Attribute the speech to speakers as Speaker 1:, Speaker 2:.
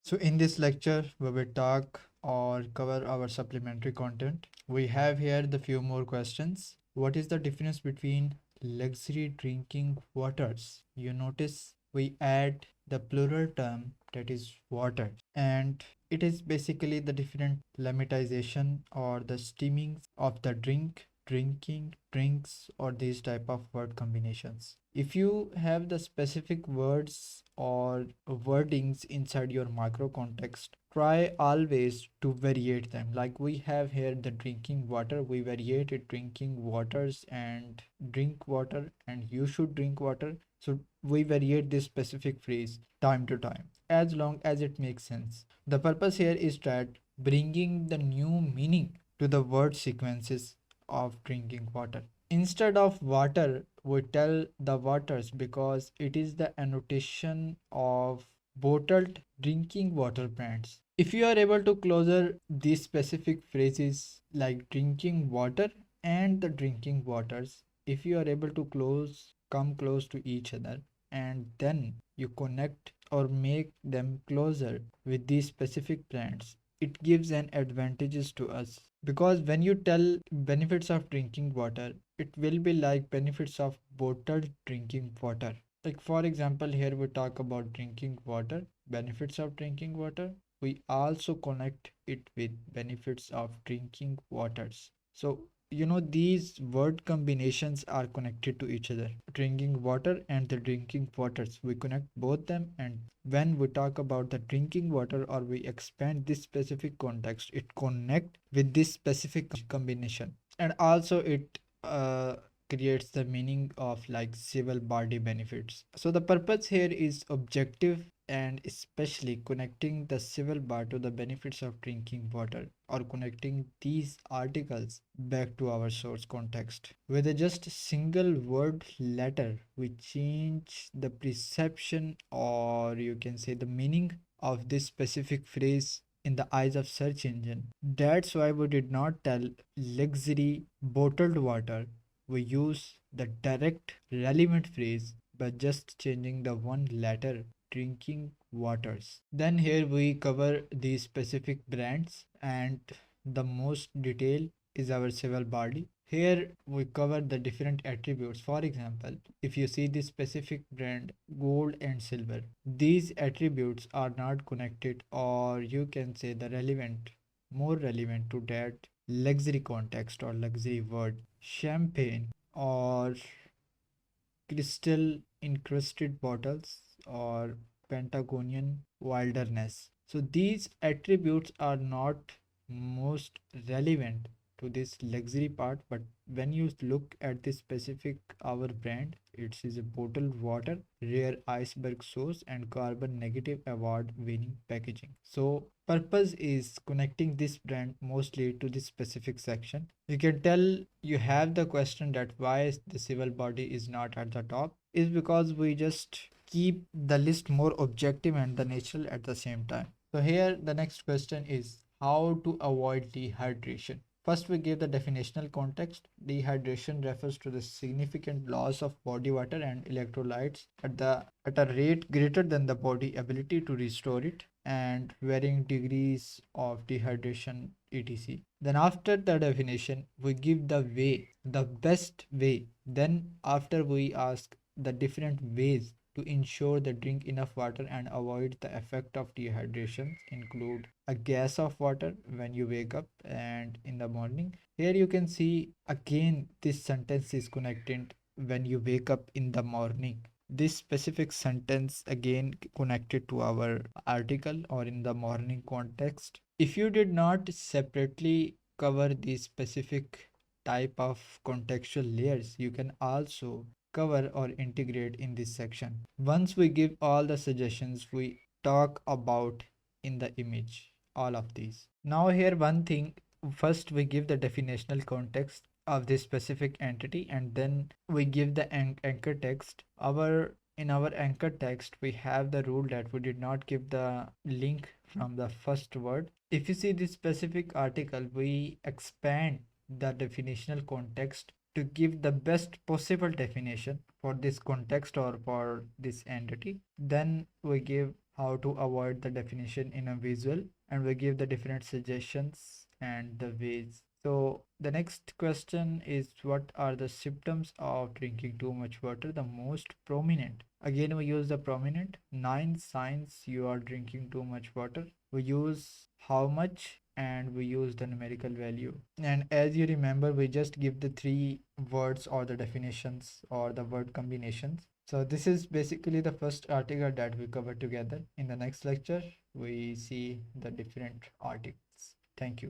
Speaker 1: So in this lecture, we will talk or cover our supplementary content. We have here the few more questions. What is the difference between luxury drinking waters? You notice we add the plural term, that is water, and it is basically the different lemmatization or the steaming of the drink, drinking, drinks, or these type of word combinations. If you have the specific words or wordings inside your micro context, try always to variate them. Like we have here the drinking water, we variate it drinking waters and drink water, and you should drink water. So we variate this specific phrase time to time as long as it makes sense. The purpose here is that bringing the new meaning to the word sequences of drinking water. Instead of water, we tell the waters because it is the annotation of bottled drinking water brands. If you are able to closer these specific phrases like drinking water and the drinking waters, if you are able to come close to each other, and then you connect or make them closer with these specific brands, it gives an advantages to us, because when you tell benefits of drinking water, it will be like benefits of bottled drinking water. Like for example, here we talk about drinking water, benefits of drinking water. We also connect it with benefits of drinking waters. So these word combinations are connected to each other. Drinking water and the drinking waters, we connect both them, and when we talk about the drinking water or we expand this specific context, it connect with this specific combination, and also it creates the meaning of like civil body benefits. So the purpose here is objective, and especially connecting the civil bar to the benefits of drinking water, or connecting these articles back to our source context. With a just single word letter, we change the perception, or you can say the meaning of this specific phrase in the eyes of search engine. That's why we did not tell luxury bottled water. We use the direct relevant phrase by just changing the one letter, drinking waters. Then here we cover these specific brands, and the most detail is our civil body. Here we cover the different attributes. For example, if you see this specific brand gold and silver, these attributes are not connected, or you can say the relevant, more relevant to that luxury context or luxury word. Champagne or crystal encrusted bottles or Patagonian wilderness. So these attributes are not most relevant to this luxury part, but when you look at this specific our brand, it is a bottled water, rare iceberg sauce, and carbon negative award winning packaging. So purpose is connecting this brand mostly to this specific section. You can tell you have the question that why the civil body is not at the top, is because we just keep the list more objective and the natural at the same time. So here the next question is how to avoid dehydration. First, we give the definitional context. Dehydration refers to the significant loss of body water and electrolytes at a rate greater than the body ability to restore it, and varying degrees of dehydration, etc. Then after the definition, we give the way, the best way. Then after we ask the different ways to ensure they drink enough water and avoid the effect of dehydration, include a glass of water when you wake up and in the morning. Here you can see again this sentence is connected when you wake up in the morning. This specific sentence again connected to our article or in the morning context. If you did not separately cover these specific type of contextual layers, you can also cover or integrate in this section. Once we give all the suggestions we talk about in the image, all of these. Now here one thing, first we give the definitional context of this specific entity, and then we give the anchor text. In our anchor text we have the rule that we did not give the link from the first word. If you see this specific article, we expand the definitional context to give the best possible definition for this context or for this entity. Then we give how to avoid the definition in a visual, and we give the different suggestions and the ways. So the next question is, what are the symptoms of drinking too much water the most prominent? Again, we use the prominent 9 signs you are drinking too much water. We use how much and we use the numerical value. And as you remember, we just give the three words or the definitions or the word combinations. So this is basically the first article that we cover together. In the next lecture, we see the different articles. Thank you.